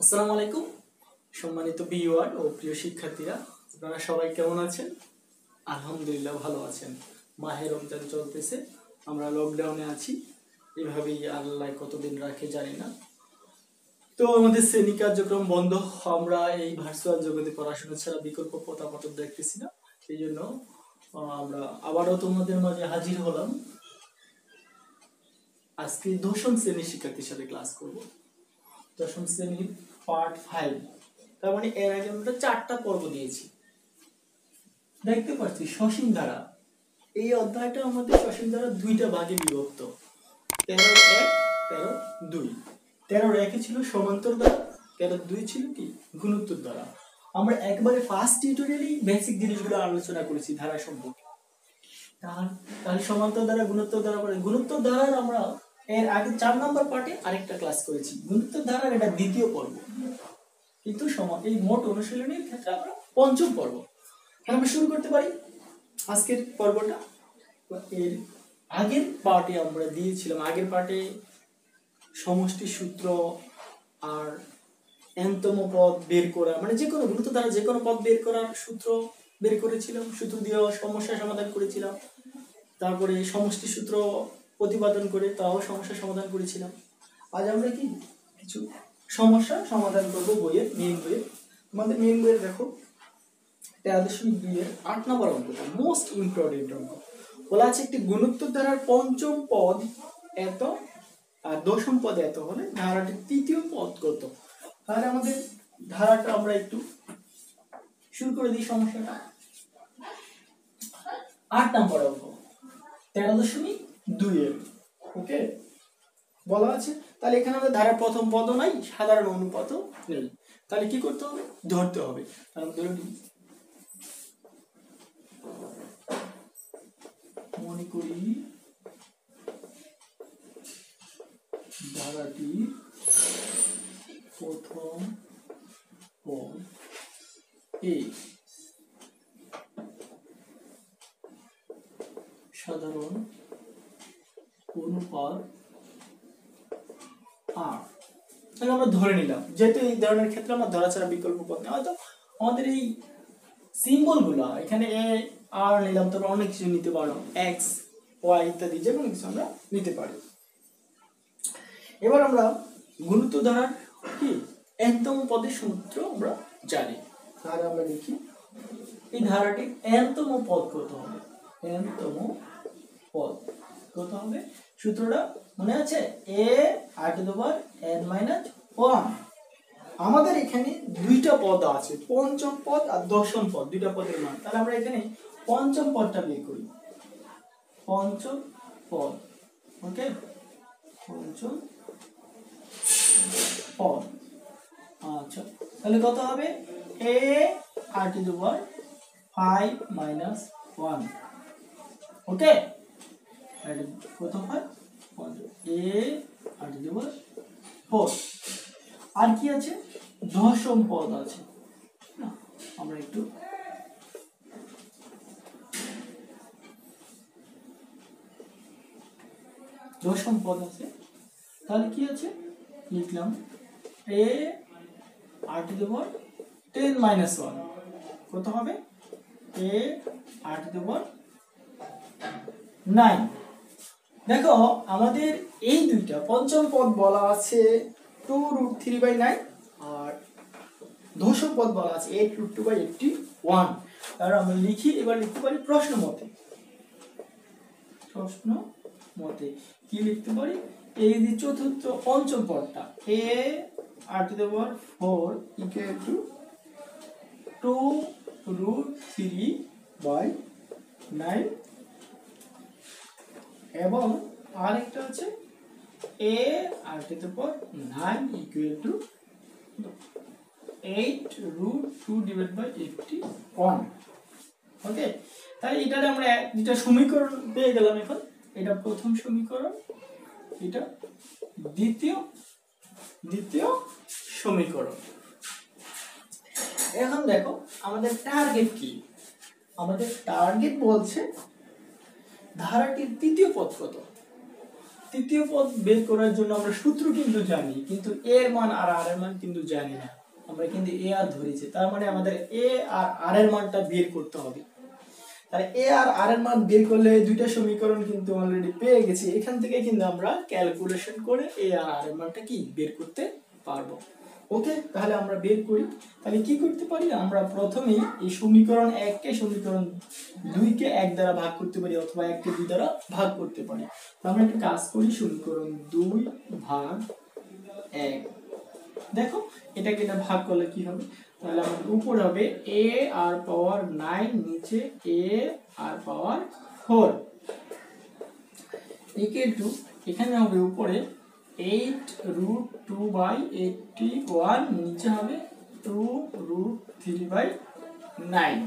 আসসালামু আলাইকুম সম্মানিত ভিউয়ার ও প্রিয় শিক্ষার্থীরা, আপনারা সবাই কেমন আছেন? আলহামদুলিল্লাহ ভালো আছেন। মাহে রমজান চলতেছে, আমরা লকডাউনে আছি। এভাবেই আল্লাহ কতদিন রাখে জানি না। তো আমাদের শ্রেণী কার্যক্রম বন্ধ। আমরা এই ভার্চুয়াল জগতে পড়াশোনা ছাড়া বিকল্প পথ দেখতেছি না। সেই জন্য আমরা আবারও তোমাদের মাঝে হাজির হলাম। আজকে দশম শ্রেণীর শিক্ষার্থীর সাথে ক্লাস করব। দশম শ্রেণীর পার্ট 5। তার মানে এর আগে আমরা 4টা পর্ব দিয়েছি। দেখতে পাচ্ছি সসীম ধারা। এই অধ্যায়টা আমাদের সসীম ধারা 2টা ভাগে বিভক্ত। 13-1, 13-2। 13-1 ছিল সমান্তর ধারা, 13-2 ছিল কি গুণোত্তর ধারা। আমরা একবারে ফার্স্ট টিউটোরিয়ালেই বেসিক জিনিসগুলো আলোচনা করেছি ধারা সম্পর্কে। তাহলে সমান্তর ধারা, গুণোত্তর ধারা, গুণোত্তর ধারার আমরা এর আগে 4 নম্বর পার্টে আরেকটা ক্লাস করেছি। গুণোত্তর ধারার এটা দ্বিতীয় পর্ব, কিন্তু এই মোট অনুশীলনীর ক্ষেত্রে আমরা পঞ্চম পর্ব। তাহলে আমরা শুরু করতে পারি আজকের পর্বটা। এর আগের পার্টে আমরা দিয়েছিলাম, আগের পার্টে সমষ্টি সূত্র আর এনতম পদ বের করা, মানে যে কোনো গুণোত্তর ধারা যে কোনো পদ বের করার সূত্র বের করেছিলাম, সূত্র দিয়ে সমস্যা সমাধান করেছিলাম। তারপরে সমষ্টি সূত্র প্রতিপাদন করে তাও সমস্যা সমাধান করেছিলাম। আজ আমরা কি কিছু সমস্যা সমাধান করবো বইয়ের মেইন বইয়ের। আমাদের মেইন বইয়ের দেখো 13.2 8 নম্বর অঙ্কটা মোস্ট ইম্পর্টেন্ট অঙ্ক। বলা আছে একটি গুণোত্তর ধারার পঞ্চম পদ এত আর দশম পদ এত হলে ধারাটির তৃতীয় পদ কত। তাহলে আমাদের ধারাটা আমরা একটু শুরু করে দিই সমস্যাটা। 8 নম্বর অঙ্ক 13.2 ওকে বলা আছে। তাহলে এখানে আমাদের ধারার প্রথম পদও নাই, সাধারণ অনুপাতও নেই। তাহলে কি করতে হবে? ধরতে হবে। তাহলে ধরে নিই, মনে করি ধারাটি প্রথম পদ এ সাধারণ অনুপাত আর। তাহলে আমরা ধরে নিলাম, যেহেতু এই ধরনের ক্ষেত্রে আমরা ধরা ছাড়া বিকল্প পদ নেই। হয়তো আমাদের এই সিম্বল গুলা এখানে এ আর নিলাম, তারপর অনেক কিছু নিতে পারো, এক্স ওয়াই ইত্যাদি যে কোনো কিছু আমরা নিতে পারি। এবার আমরা গুণোত্তর ধারার কি এনতম পদের সূত্র আমরা জানি। তাহলে আমরা লিখি এই ধারাটির এনতম পদ কত হবে। এনতম পদ কত হবে? সূত্রটা মনে আছে? a r⁻n−1। আমাদের এখানে দুইটা পদ আছে, পঞ্চম পদ আর দশম পদ, দুইটা পদের মান। তাহলে আমরা এখানে পঞ্চম পদটা বের করি। পঞ্চম পদ ওকে, পঞ্চম পদ। আচ্ছা, তাহলে কত হবে? a r⁵ ওকে। কত হয়? a r⁴। আর কি আছে? দশম পদ আছে। আমরা একটু দশম পদ আছে। তাহলে কি আছে? লিখলাম a r⁻10⁻1 কত হবে? a r⁹9। দেখো আমাদের এই দুইটা পঞ্চম পদ বলা আছে 2√3/9 আর দশম পদ বলা আছে 8√2/81। তাহলে আমরা লিখি, এবার লিখতে পারি প্রশ্ন মতে। প্রশ্ন মতে কি লিখতে পারি? এই যে চতুর্থ পঞ্চম পদটা a r⁴ = 2√3/9 এবং আরেকটা আছে a r⁹9 = 8√2/81 ওকে। তাহলে এটাতে আমরা দুটা সমীকরণ পেয়ে গেলাম। এখন এটা প্রথম সমীকরণ, এটা দ্বিতীয় সমীকরণ। এখন দেখো আমাদের টার্গেট কি? আমাদের টার্গেট বলছে ধারাটির তৃতীয় পদ কত। তৃতীয় পদ বের করার জন্য আমরা সূত্র কিন্তু জানি, কিন্তু এর মান আর আর এর মান কিন্তু জানি না। আমরা কিন্তু এ আর ধরেছি, তার মানে আমাদের এ আর আর এর মানটা বের করতে হবে। তাহলে এ আর আর এর মান বের করলে দুইটা সমীকরণ কিন্তু অলরেডি পেয়ে গেছি, এখান থেকে কিন্তু আমরা ক্যালকুলেশন করে এ আর আর এর মানটা কি বের করতে পারবো। ওকে, তাহলে আমরা বের করি। তাহলে কি করতে পারি, আমরা প্রথমেই এই সমীকরণ 1 কে সমীকরণ 2 কে 1 দ্বারা ভাগ করতে পারি, অথবা 1 কে 2 দ্বারা ভাগ করতে পারি। আমরা একটা কাজ করি, সমীকরণ 2 ভাগ 1, দেখো এটাকে এটা ভাগ করলে কি হবে, তাহলে আমাদের উপর হবে a আর পাওয়ার 9, নিচে a আর পাওয়ার 4 ইকুয়াল টু, এখানে হবে উপরে 8√2/81, নিচে হবে 2√3/9,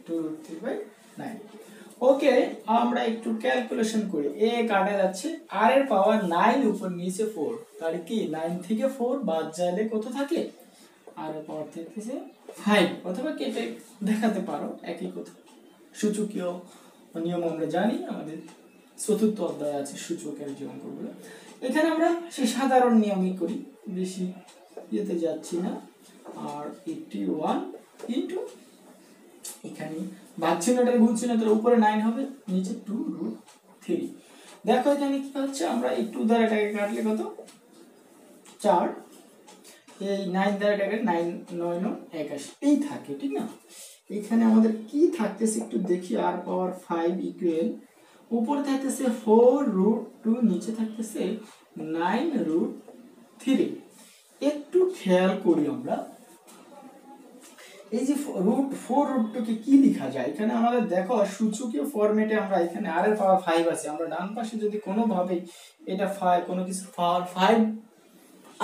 2√3/9। ওকে, আমরা একটু ক্যালকুলেশন করি। a কাটা যাচ্ছে, r এর পাওয়ার 9 উপর নিচে 4, তাহলে কি 9 থেকে 4 বাদ যাইলে কত থাকে, r এর পাওয়ার থাকতেছে 5, অথবা কেটে দেখাতে পারো, একই কথা। সূচকীয় নিয়ম আমরা জানি, আমাদের চতুর্থ অধ্যায় আছে সূচকের যে অঙ্কগুলো। এখানে আমরা সেই সাধারণ নিয়মই করি, বেশি ইয়েতে যাচ্ছি না। আর 81 ইন্টু, এখানে ভাগচিহ্নটা ভুলছি না, তাহলে উপরে 9 হবে, নিচে 2√3। দেখো এখানে কি হচ্ছে, আমরা এই 2 দ্বারা এটাকে কাটলে কত, 4, এই 9 দ্বারা এটাকে 9 9 9 81 এই থাকে, ঠিক না। এখানে আমাদের কি থাকতেছে একটু দেখি, r পাওয়ার 5 ইকুয়াল, উপরে থাকতেছে 4√2, নিচে থাকতেছে 9√3। একটু খেয়াল করি আমরা, এই যে √4√2 কে কি লেখা যায়, এখানে আমাদের দেখো সূচকীয় ফরম্যাটে আমরা এখানে r এর পাওয়ার 5 আছে, আমরা ডান পাশে যদি কোনো ভাবে এটা 5 কোনো কিছু পাওয়ার 5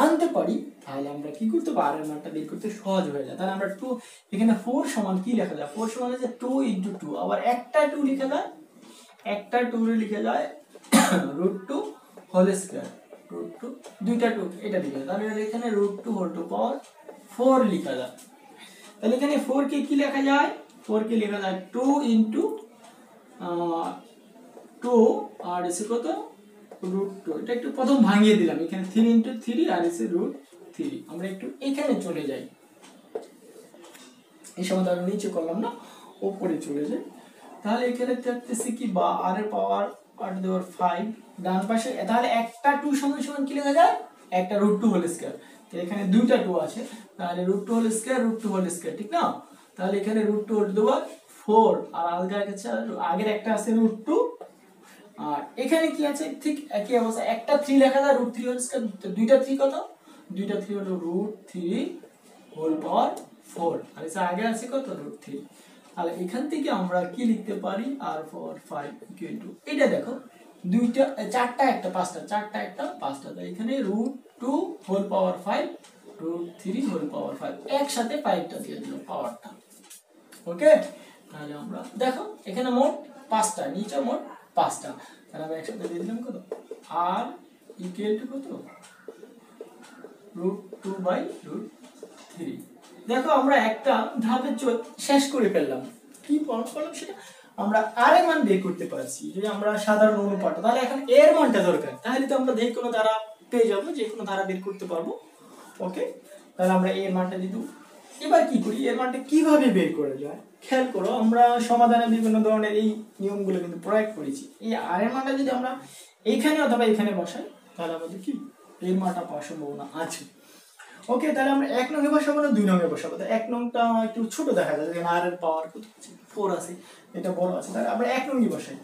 আনতে পারি, তাহলে আমরা কি করতে পারি, r এর মানটা বের করতে সহজ হয়ে যায়। তাহলে আমরা 2, এখানে 4 সমান কি লেখা যায়, 4 সমান হচ্ছে 2 * 2, আবার একটা 2 লেখা যায়, একটা 2 লিখে যায় √2 হোল স্কয়ার, √2 দুইটা 2 এটা লিখা যায়, তাহলে এখানে √2 হোল টু পাওয়ার 4 লিখা যায়। তাহলে এখানে 4 কে কি লেখা যায়, 4 কে লেখা যায় 2 * 2 আর এসে কত √2, এটা একটু প্রথম ভাঙিয়ে দিলাম, এখানে 3 * 3 আর এসে √3। আমরা একটু এখানে চলে যাই, এই সময় আমি নিচে করলাম না, উপরে চলে যাই। তাহলে এখানে থাকতেছে কি, বা r এর পাওয়ার 5 ডান পাশে, তাহলে একটা 2 সমান সমান কি লেখা যায়, একটা √2 হোল স্কয়ার। তো এখানে দুইটা 2 আছে, তাহলে √2 হোল স্কয়ার, √2 হোল স্কয়ার, ঠিক না। তাহলে এখানে √2 হোল টু 4, আর আগের কাছে আগের একটা আছে √2, আর এখানে কি আছে, ঠিক একই অবস্থা, একটা 3 লেখা যায়, √3 হোল স্কয়ার, তো দুইটা 3 কত, দুইটা 3 হলো √3 হোল পাওয়ার 4, আর এর আগে আছে কত, √3। তাহলে এখান থেকে আমরা কি লিখতে পারি, r পাওয়ার 5 ইকুয়াল টু, এটা দেখো দুইটা চারটা একটা পাঁচটা, চারটা একটা পাঁচটা, তাই এখানে √2 হোল পাওয়ার 5, √3 হোল পাওয়ার 5, একসাথে 5টা দিয়ে দিলাম পাওয়ারটা। ওকে, তাহলে আমরা দেখো এখানে মোট 5টা, নিচে মোট 5টা, তাহলে আমরা একসাথে দিয়ে দিলাম কত, r ইকুয়াল টু কত, √2/√3। দেখো আমরা একটা ধাপে শেষ করে ফেললাম, কি করলাম সেটা, আমরা r এর মান বের করতে পারছি, যদি আমরা সাধারণ অনুপাত, তাহলে এখন এর মানটা দরকার, তাহলে তো আমরা যে কোনো ধারা পেয়ে যাবো, যে কোনো ধারা বের করতে পারবো। ওকে, তাহলে আমরা এর মানটা দিই। এবার কি করি, এর মানটা কিভাবে বের করা যায়, খেয়াল করো, আমরা সমাধানে বিভিন্ন ধরনের এই নিয়মগুলো কিন্তু প্রয়োগ করেছি। এই r এর মানটা যদি আমরা এইখানে অথবা এখানে বসাই, তাহলে আমাদের কি এর মানটা পাওয়ার সম্ভাবনা আছে। ওকে, তাহলে আমরা 1 নং এ বসাবো না 2 নং এ বসাবো, তাই 1 নংটা একটু ছোট দেখা যায়, কারণ r এর পাওয়ার কত আছে, 4 আছে, এটা বড় আছে, তাহলে আমরা 1 নং এ বসাই।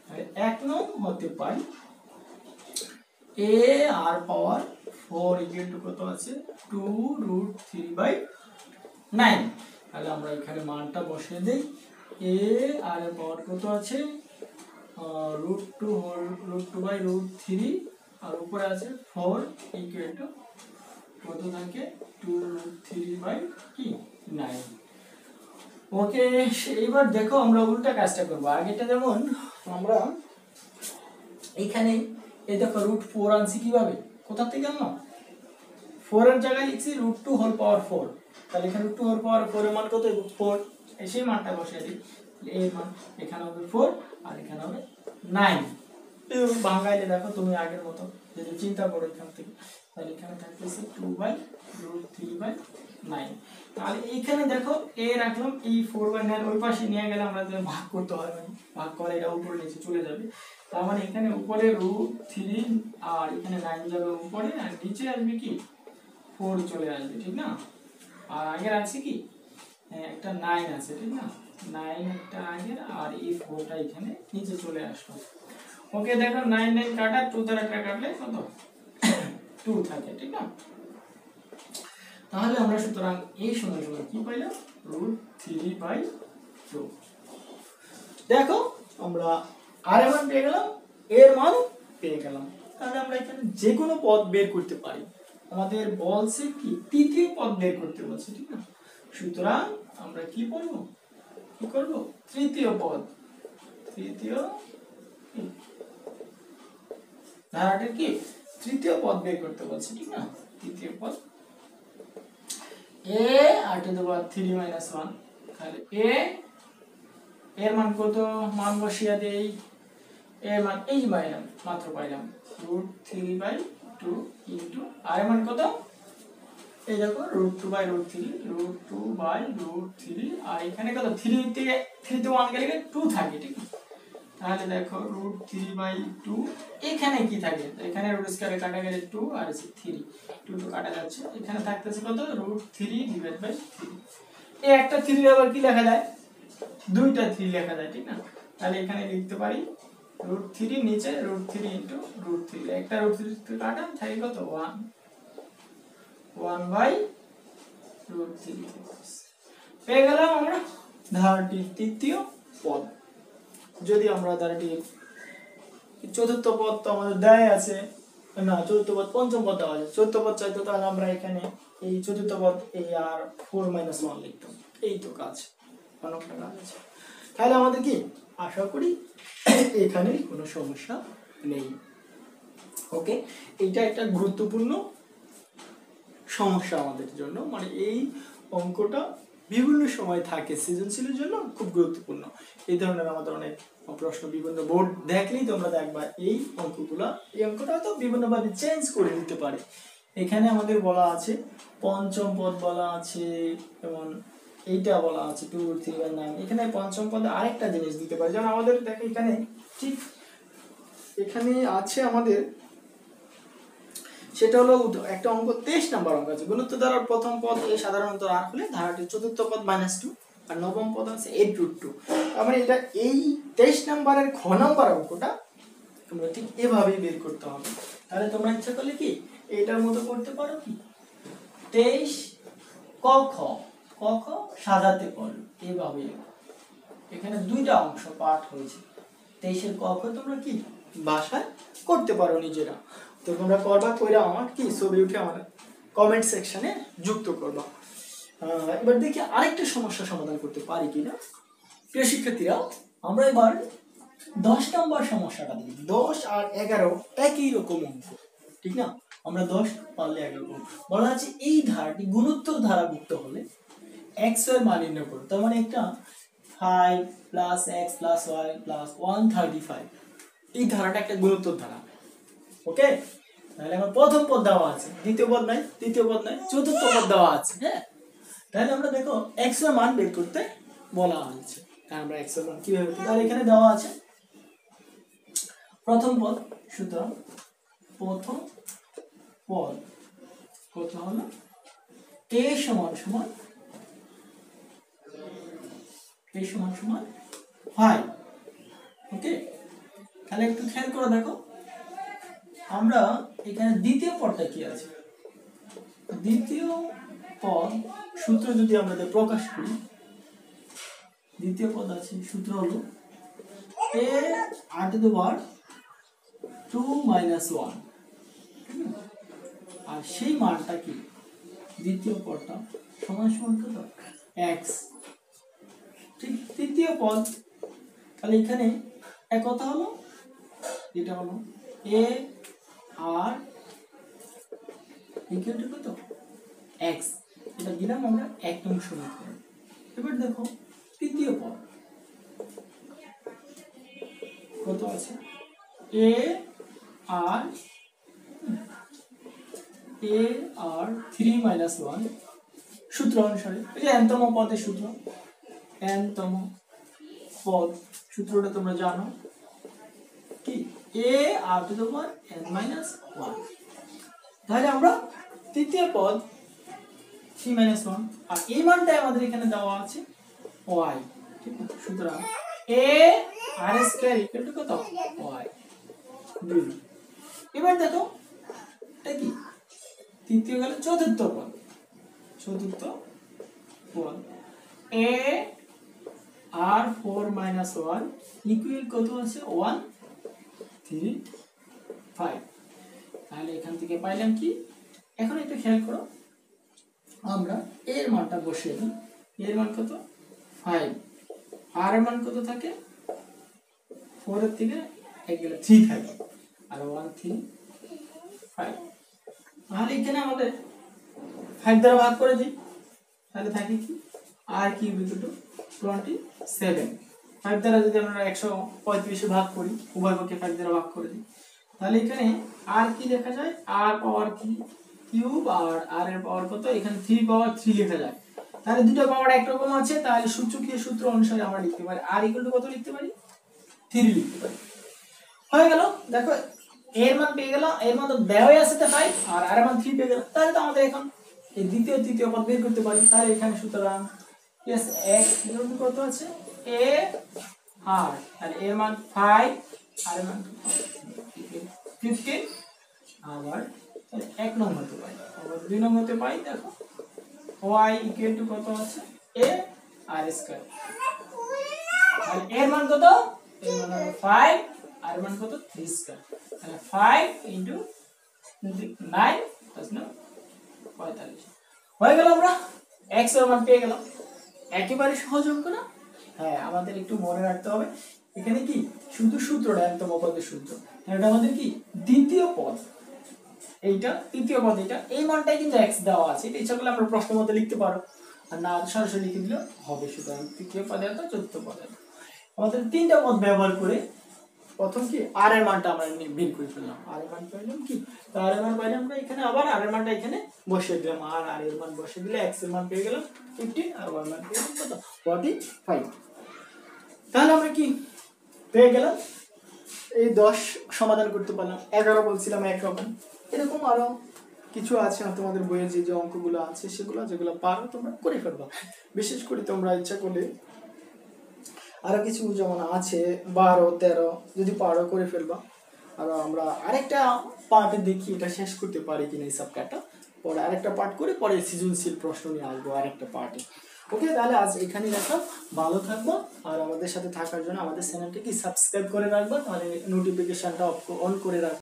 তাহলে 1 নং হতে পাই a r power 4 equal two কত আছে, 2√3/9। তাহলে আমরা এখানে মানটা বসিয়ে দেই, a r এর পাওয়ার কত আছে, √2/√3, আর উপরে আছে 4 ইকুয়াল টু কত থাকে, 2√3/9। ওকে, এইবার দেখো আমরা উল্টা কাজটা করবো, আগেটা যেমন আমরা এখানে এই দেখো √4 আনছি, কিভাবে, কোথা থেকে আনলাম, 4 এর জায়গায় লিখছি √2 হোল পাওয়ার 4, তাহলে এখানে √2 হোল পাওয়ার 4 এর মান কত, 4, সেই মানটা বসিয়ে দিই, এর মান এখানে হবে 4 আর এখানে হবে 9। ভাঙাইলে দেখো তুমি আগের মতো যদি চিন্তা করো এখান থেকে, তাহলে এখানে থাকতেছে 2/√3/9। তাহলে এইখানে দেখো a রাখলাম, এই 4/9 ওই পাশে নিয়ে গেলে আমরা ভাগ করতে হয়, মানে ভাগ করে এটা উপরে নিচে চলে যাবে। তার মানে এখানে উপরে √3 আর এখানে 9 যাবে উপরে, আর নিচে আসবে কি 4 চলে আসবে, ঠিক না? আর আগের আছে কি একটা 9 আছে, ঠিক না? 9 একটা আগের, আর এই 4টা এখানে নিচে চলে আসলো। ওকে দেখো 9 9 কাটা, 2 দ্বারা কাটলে কত 2 থাকে, ঠিক না? তাহলে আমরা সুতরাং এই সমান সমান কি পাইলাম √3/2। দেখো আমরা আর এর মান পেয়ে গেলাম, এর মান পেয়ে গেলাম। তাহলে আমরা এখানে যে কোনো পদ বের করতে পারি। আমাদের বলছে কি তৃতীয় পদ বের করতে বলছে, ঠিক না? সুতরাং আমরা কি করব, কি করব, তৃতীয় পদ, তৃতীয় ধারাটির কি তৃতীয় পদ বের করতে বলছে, ঠিক না? তৃতীয় পদ a r⁻³ - 1, তাহলে a এর মান কত, মান বসিয়ে দেই, এর মান এই পাইলাম, মাত্র পাইলাম √3/2 ইনটু আর এর মান কত, এই দেখো √2/√3 আর এখানে কত 3 থেকে 3 তে 1 গেলে 2 থাকে, ঠিক না? তাহলে দেখো √3/2 এখানে কি থাকে, এখানে রুট স্কয়ারে কাটা গেলে 2 আর আছে 3, 2 তো কাটা যাচ্ছে, এখানে থাকতেছে কত √3/3। এই একটা 3 আবার কি লেখা যায়, দুইটা 3 লেখা যায়, ঠিক না? তাহলে এখানে লিখতে পারি √3 নিচে √3 ইনটু √3, একটা √3 থেকে কাটা থাকে কত 1/√3 পেয়ে গেলাম আমরা ধারাটির তৃতীয় পদ। যদি আমরা ধারাটির চতুর্থ পদ তো আমাদের দেয় আছে না, চতুর্থ পদ পঞ্চম পদ দেওয়া আছে, চতুর্থ পদ চাইতো, তাহলে আমরা এখানে এই চতুর্থ পদ এই আর 4 - 1 লিখতাম। এই তো কাজ, অনেকটা কাজ আছে। তাহলে আমাদের কি আশা করি এখানে কোনো সমস্যা নেই। ওকে, এইটা একটা গুরুত্বপূর্ণ সমস্যা আমাদের জন্য, মানে এই অঙ্কটা বিভিন্ন সময় থাকে, সৃজনশীলের জন্য খুব গুরুত্বপূর্ণ। এই ধরনের আমাদের অনেক প্রশ্ন বিভিন্ন বোর্ড দেখলেই তোমরা দেখবা এই অঙ্কগুলা, এই অঙ্কটা হয়তো বিভিন্নভাবে চেঞ্জ করে দিতে পারে। এখানে আমাদের বলা আছে পঞ্চম পদ বলা আছে, এবং এইটা বলা আছে 2√3/9। এখানে পঞ্চম পদে আরেকটা জিনিস দিতে পারে, যেমন আমাদের দেখো এখানে ঠিক এখানে আছে আমাদের, সেটা হলো একটা অঙ্ক 23 নাম্বার অঙ্ক আছে, গুণিত ধারার প্রথম পদ a সাধারণত r হলে ধারাটির চতুর্থ পদ -2 আর নবম পদ আছে a√2। আমরা এটা এই 23 নাম্বারের খ নাম্বার অঙ্কটা তোমরা ঠিক এভাবেই বের করতে হবে। তাহলে তোমরা ইচ্ছা করলে কি এটার মতো করতে পারো, কি 23 ক খ সাজাতে পারো এভাবে। এখানে দুইটা অংশ পাঠ হয়েছে, 23 এর ক খ তোমরা কি বাসায় করতে পারো নিজেরা। তো তোমরা করবা, কইরা আমার কি ছবি উঠে আমার কমেন্ট সেকশনে যুক্ত করবা। এবার দেখি আরেকটা সমস্যা সমাধান করতে পারি কিনা। প্রিয় শিক্ষার্থীরা, আমরা এবার 10 নম্বর সমস্যাটা দেখি। 10 আর 11 একই রকম অঙ্ক, ঠিক না? আমরা 10 পারলে 11 বলা আছে এই ধারাটি গুণোত্তর ধারাভুক্ত হলে x এর মান নির্ণয় করো। তার মানে একটা 5 + x + y + 135, এই ধারাটা একটা গুণোত্তর ধারা। ওকে, তাহলে আমার প্রথম পদ দেওয়া আছে, দ্বিতীয় পদ নাই, তৃতীয় পদ নাই, চতুর্থ পদ দেওয়া আছে। হ্যাঁ, তাহলে আমরা দেখো x এর মান বের করতে বলা হয়েছে। আমরা x এর মান কিভাবে বের করব, তাহলে এখানে দেওয়া আছে প্রথম পদ, সুতরাং প্রথম পদ কত হলো a সমান সমান 5। ওকে, তাহলে একটু খেয়াল করে দেখো, আমরা এখানে দ্বিতীয় পদটা কি আছে, দ্বিতীয় পদ সূত্র যদি আমরা প্রকাশ করি, দ্বিতীয় পদ আছে সূত্র হলো a r⁻2 - 1, আর সেই মানটা কি দ্বিতীয় পদটা সমান সমান কত x। ঠিক তৃতীয় পদ, তাহলে এখানে এক কথা হলো, এটা হলো a r = কত x, এটা দিলাম আমরা 1 নং সমীকরণ। এবার দেখো তৃতীয় পদ কত আছে, এ আর 3 মাইনাস 1 সূত্র অনুসারে, এই যে n তম পদের সূত্র, n তম পদ সূত্রটা তোমরা জানো কি, a r to the power n minus 1। তাহলে আমরা তৃতীয় পদ 3 মাইনাস 1 আর এই মানটা আমাদের এখানে দেওয়া আছে y, ঠিক আছে। সুতরাং a r square equal to কত, y। এবার দেখো এটা কি, তৃতীয় গেল চতুর্থ পদ, a r 4 মাইনাস 1 ইকুয়াল কত আছে 1 3 5। তাহলে এখান থেকে পাইলাম কি, এখন একটু খেয়াল করো, আমরা এর মানটা বসিয়ে দিই, এর মান কত 5, আর এর মান কত থাকে 4 এর থেকে এক গেলে 3 থাকে, আর 1 3 5। তাহলে এখানে আমাদের 5 দ্বারা ভাগ করে দিই, তাহলে থাকে কি r কিউব ইকুয়াল টু 27। 5 দ্বারা যদি আমরা 135 ভাগ করি, উভয় পক্ষে 5 দ্বারা ভাগ করে দিই, তাহলে এখানে r কি লেখা যায়, r পাওয়ার কি কিউব আর r এর পাওয়ার কত, এখানে 3 পাওয়ার 3 লেখা যায়। তাহলে দুটো পাওয়ার একরকম আছে, তাহলে সূচকীয় সূত্র অনুসারে আমরা লিখতে পারি r ইকুয়াল টু কত লিখতে পারি 3 লিখতে পারি। হয়ে গেল, দেখো এর মান পেয়ে গেল, এর মান তো দেওয়াই আছে তো 5 আর r এর মান 3 পেয়ে গেল। তাহলে তো আমাদের এখন এই দ্বিতীয় তৃতীয় পদ বের করতে পারি। তাহলে এখানে সুতরাং yes x ইকুয়াল টু কত আছে a r, তাহলে এর মান 5 আর এর মান 15, আবার এক নং হতে পাই, আবার 2 নং হতে পাই। দেখো y ইকুয়াল টু কত আছে a r স্কয়ার, তাহলে এর মান কত, এর মান হলো 5 আর এর মান কত 3 স্কয়ার, তাহলে 5 ইনটু 9 প্লাস 9 45 হয়ে গেল। আমরা x এর মান পেয়ে গেলাম, একেবারে সহজ অঙ্ক না? হ্যাঁ, আমাদের একটু মনে রাখতে হবে এখানে কি শুধু সূত্রটা একদম পদের সূত্র, এটা আমাদের কি দ্বিতীয় পদ, এইটা তৃতীয় পদ, এটা এই মানটাই কিন্তু x দেওয়া আছে, এটা ইচ্ছা করলে আমরা প্রশ্নের মধ্যে লিখতে পারো, আর না সরাসরি লিখে দিলে হবে। সুতরাং তৃতীয় পদে একটা চতুর্থ পদে আমাদের তিনটা পদ ব্যবহার করে প্রথম কি r এর মানটা আমরা বের করে ফেললাম। r এর মান পাইলাম কি, তো r এর মান পাইলাম আমরা এখানে, আবার r এর মানটা এখানে বসিয়ে দিলাম, আর r এর মান বসিয়ে দিলে x এর মান পেয়ে গেলাম 15 আর y এর মান পেয়ে গেলাম কত 45। তাহলে আমরা কি পেয়ে গেলাম, এই 10 সমাধান করতে পারলাম, 11 বলছিলাম একরকম। এরকম আরো কিছু আছে তোমাদের বইয়ে যে অঙ্কগুলো আছে সেগুলো, যেগুলো পারো তোমরা করে ফেলবা। বিশেষ করে তোমরা ইচ্ছা করলে আরো কিছু যেমন আছে 12 13 যদি পারো করে ফেলবা। আর আমরা আরেকটা পার্টে দেখি এটা শেষ করতে পারি কিনা এই সাবজেক্টটা, পরে আরেকটা পার্ট করে পরে সৃজনশীল প্রশ্ন নিয়ে আসবো আরেকটা পার্টে। ওকে, তাহলে আজ এখানে রাখো, ভালো থাকবো। আর আমাদের সাথে থাকার জন্য আমাদের চ্যানেলটা কি সাবস্ক্রাইব করে রাখবা, তাহলে নোটিফিকেশনটা অন করে রাখবা।